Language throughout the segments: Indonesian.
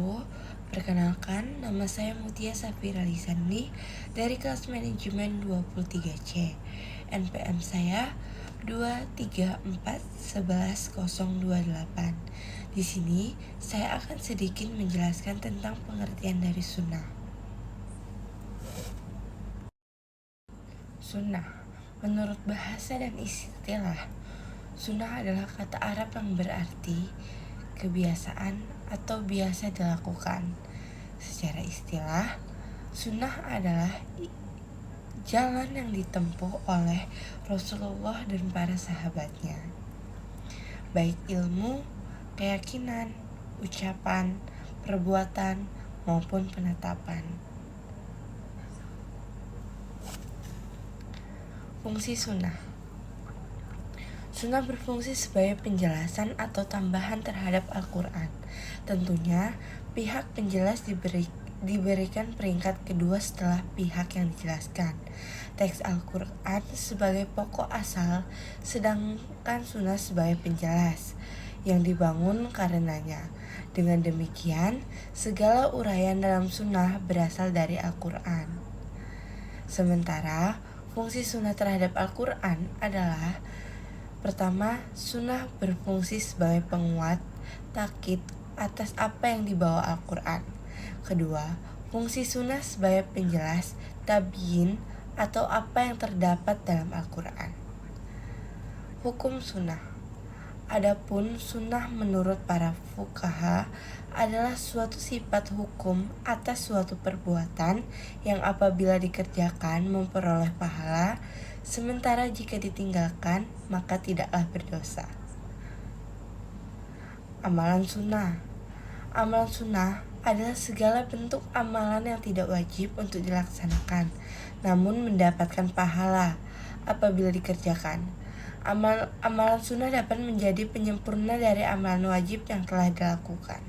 wabarakatuh. Perkenalkan, nama saya Mutia Safira Lisandi dari kelas manajemen 23C. NPM saya 234111028. Di sini saya akan sedikit menjelaskan tentang pengertian dari sunnah. Sunnah, menurut bahasa dan istilah, sunnah adalah kata Arab yang berarti kebiasaan atau biasa dilakukan. Secara istilah, sunnah adalah jalan yang ditempuh oleh Rasulullah dan para sahabatnya, baik ilmu, keyakinan, ucapan, perbuatan, maupun penetapan. Fungsi sunnah. Sunnah berfungsi sebagai penjelasan atau tambahan terhadap Al-Quran. Tentunya, pihak penjelas diberikan peringkat kedua setelah pihak yang dijelaskan. Teks Al-Quran sebagai pokok asal, sedangkan sunnah sebagai penjelas yang dibangun karenanya. Dengan demikian, segala uraian dalam sunnah berasal dari Al-Quran. Sementara, fungsi sunnah terhadap Al-Quran adalah: pertama, sunnah berfungsi sebagai penguat, takkid atas apa yang dibawa Al-Quran. Kedua, fungsi sunnah sebagai penjelas, tabyin atau apa yang terdapat dalam Al-Quran. Hukum sunnah. Adapun sunnah menurut para fuqaha adalah suatu sifat hukum atas suatu perbuatan yang apabila dikerjakan memperoleh pahala, sementara jika ditinggalkan maka tidaklah berdosa. Amalan sunnah. Amalan sunnah adalah segala bentuk amalan yang tidak wajib untuk dilaksanakan, namun mendapatkan pahala apabila dikerjakan. Amalan sunnah dapat menjadi penyempurna dari amalan wajib yang telah dilakukan.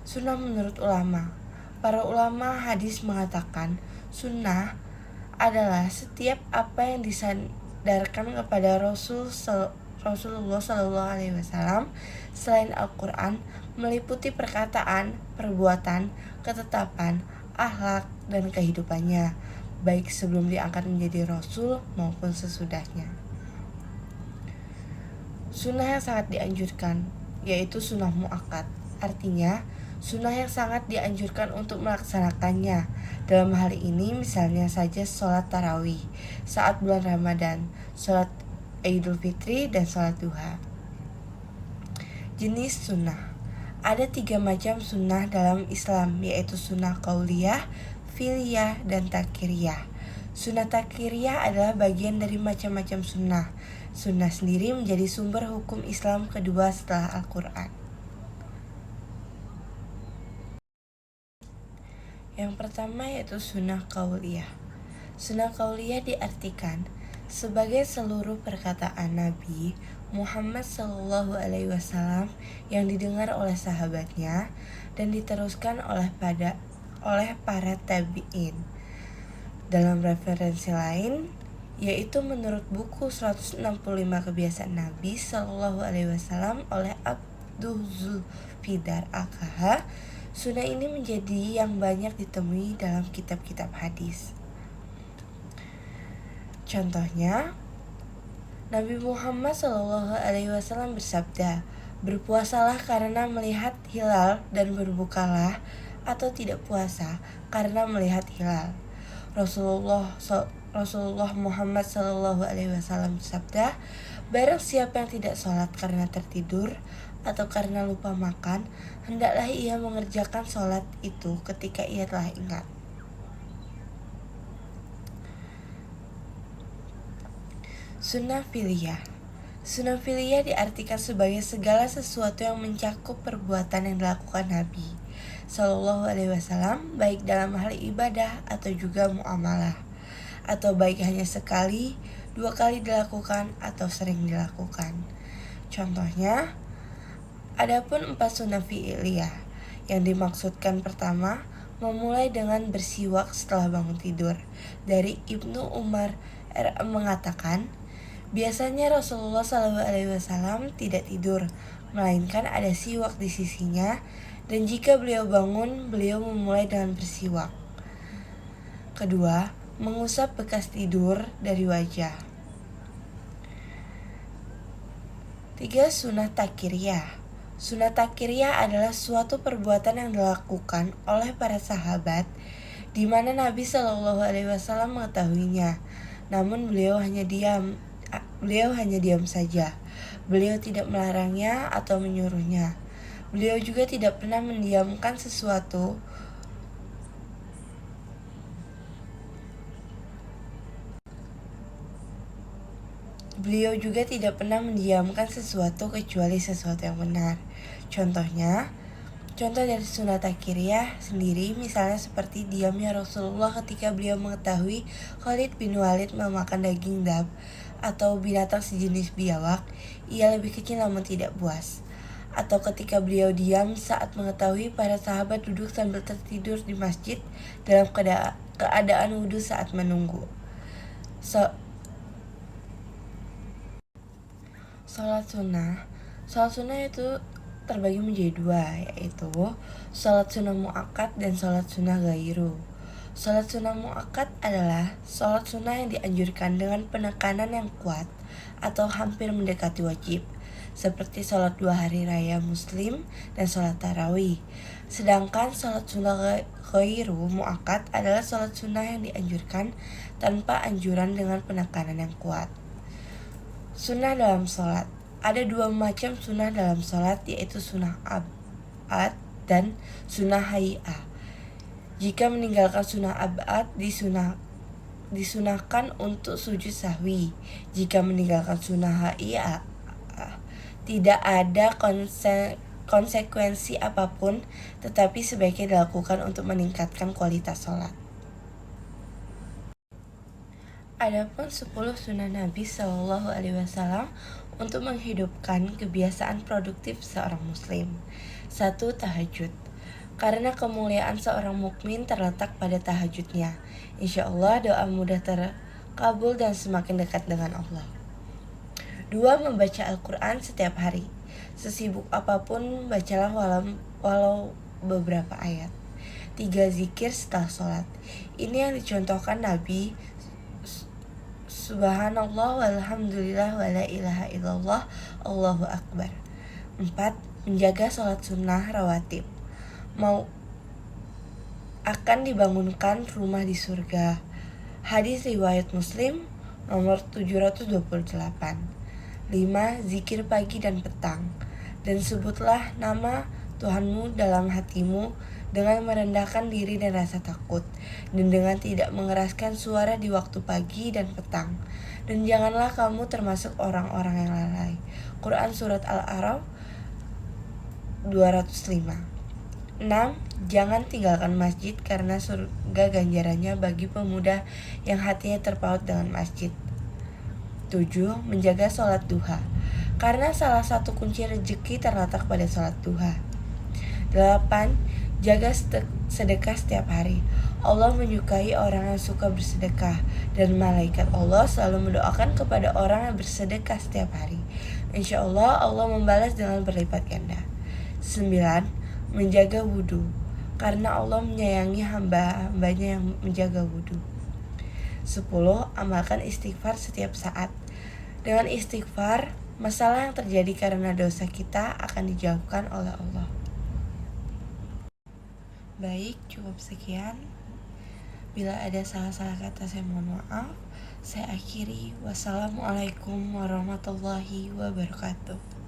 Sunnah menurut ulama. Para ulama hadis mengatakan sunnah adalah setiap apa yang disandarkan kepada Rasulullah SAW selain Al-Quran, meliputi perkataan, perbuatan, ketetapan, akhlak, dan kehidupannya, baik sebelum diangkat menjadi Rasul maupun sesudahnya. Sunnah yang sangat dianjurkan, yaitu sunnah muakkad, artinya sunnah yang sangat dianjurkan untuk melaksanakannya. Dalam hal ini misalnya saja sholat tarawih saat bulan Ramadan, sholat Idul Fitri, dan sholat duha. Jenis sunnah. Ada 3 macam sunnah dalam Islam, yaitu sunnah qauliyah, fi'liyah, dan takriyah. Sunnah takriyah adalah bagian dari macam-macam sunnah. Sunnah sendiri menjadi sumber hukum Islam kedua setelah Al-Quran. Yang pertama yaitu sunnah qauliyah. Sunnah qauliyah diartikan sebagai seluruh perkataan Nabi Muhammad SAW yang didengar oleh sahabatnya dan diteruskan oleh para tabi'in. Dalam referensi lain, yaitu menurut buku 165 kebiasaan Nabi SAW oleh Abdul Zulfidar AKH, sunnah ini menjadi yang banyak ditemui dalam kitab-kitab hadis. Contohnya, Nabi Muhammad SAW bersabda, berpuasalah karena melihat hilal dan berbukalah atau tidak puasa karena melihat hilal. Rasulullah Muhammad SAW bersabda, barang siapa yang tidak sholat karena tertidur atau karena lupa makan, hendaklah ia mengerjakan sholat itu ketika ia telah ingat. Sunnah fi'liyah. Sunnah fi'liyah diartikan sebagai segala sesuatu yang mencakup perbuatan yang dilakukan Nabi SAW, baik dalam hal ibadah atau juga muamalah, atau baik hanya sekali, 2 kali dilakukan atau sering dilakukan. Contohnya, adapun 4 sunnah fi'liyah yang dimaksudkan pertama, memulai dengan bersiwak setelah bangun tidur. Dari Ibnu Umar mengatakan, biasanya Rasulullah SAW tidak tidur, melainkan ada siwak di sisinya, dan jika beliau bangun, beliau memulai dengan bersiwak. Kedua, mengusap bekas tidur dari wajah. 3. Sunnah takriyah. Sunnah takriyah adalah suatu perbuatan yang dilakukan oleh para sahabat di mana Nabi Shallallahu Alaihi Wasallam mengetahuinya, namun beliau hanya diam saja. Beliau tidak melarangnya atau menyuruhnya. Beliau juga tidak pernah mendiamkan sesuatu kecuali sesuatu yang benar. Contoh dari sunnah takriyah sendiri misalnya seperti diamnya Rasulullah ketika beliau mengetahui Khalid bin Walid memakan daging dab atau binatang sejenis biawak. Ia lebih kecil namun tidak buas. Atau ketika beliau diam saat mengetahui para sahabat duduk sambil tertidur di masjid dalam keadaan wudhu saat menunggu. Salat sunnah itu terbagi menjadi dua, yaitu salat sunnah muakkad dan salat sunnah ghairu. Salat sunnah muakkad adalah salat sunnah yang dianjurkan dengan penekanan yang kuat atau hampir mendekati wajib, seperti salat 2 hari raya muslim dan salat tarawih. Sedangkan salat sunnah ghairu muakkad adalah salat sunnah yang dianjurkan tanpa anjuran dengan penekanan yang kuat. Sunnah dalam salat. Ada 2 macam sunnah dalam salat, yaitu sunnah ab'ad dan sunnah hay'ah. Jika meninggalkan sunnah ab'ad disunahkan untuk sujud sahwi. Jika meninggalkan sunnah hay'ah tidak ada konsekuensi apapun, tetapi sebaiknya dilakukan untuk meningkatkan kualitas salat. Adapun 10 sunnah Nabi Shallallahu Alaihi Wasallam untuk menghidupkan kebiasaan produktif seorang muslim. 1. Tahajud. Karena kemuliaan seorang mukmin terletak pada tahajudnya. Insya Allah doa mudah terkabul dan semakin dekat dengan Allah. 2. Membaca Al-Quran setiap hari. Sesibuk apapun bacalah walau beberapa ayat. 3. Zikir setelah sholat. Ini yang dicontohkan Nabi. Subhanallah walhamdulillah wala ilaha illallah Allahu akbar. 4. Menjaga sholat sunnah rawatib. Akan dibangunkan rumah di surga. Hadis riwayat Muslim nomor 728. 5. Zikir pagi dan petang. Dan sebutlah nama Tuhanmu dalam hatimu dengan merendahkan diri dan rasa takut, dan dengan tidak mengeraskan suara di waktu pagi dan petang. Dan janganlah kamu termasuk orang-orang yang lalai. Quran Surat Al-A'raf 205. 6. Jangan tinggalkan masjid karena surga ganjarannya bagi pemuda yang hatinya terpaut dengan masjid. 7. Menjaga sholat duha. Karena salah satu kunci rezeki terletak pada sholat duha. 8. Jaga sedekah setiap hari. Allah menyukai orang yang suka bersedekah, dan malaikat Allah selalu mendoakan kepada orang yang bersedekah setiap hari. Insya Allah, Allah membalas dengan berlipat ganda. 9. Menjaga wudhu. Karena Allah menyayangi hamba-hambanya yang menjaga wudhu. 10. Amalkan istighfar setiap saat. Dengan istighfar, masalah yang terjadi karena dosa kita akan dijauhkan oleh Allah. Baik, cukup sekian. Bila ada salah-salah kata saya mohon maaf. Saya akhiri. Wassalamualaikum warahmatullahi wabarakatuh.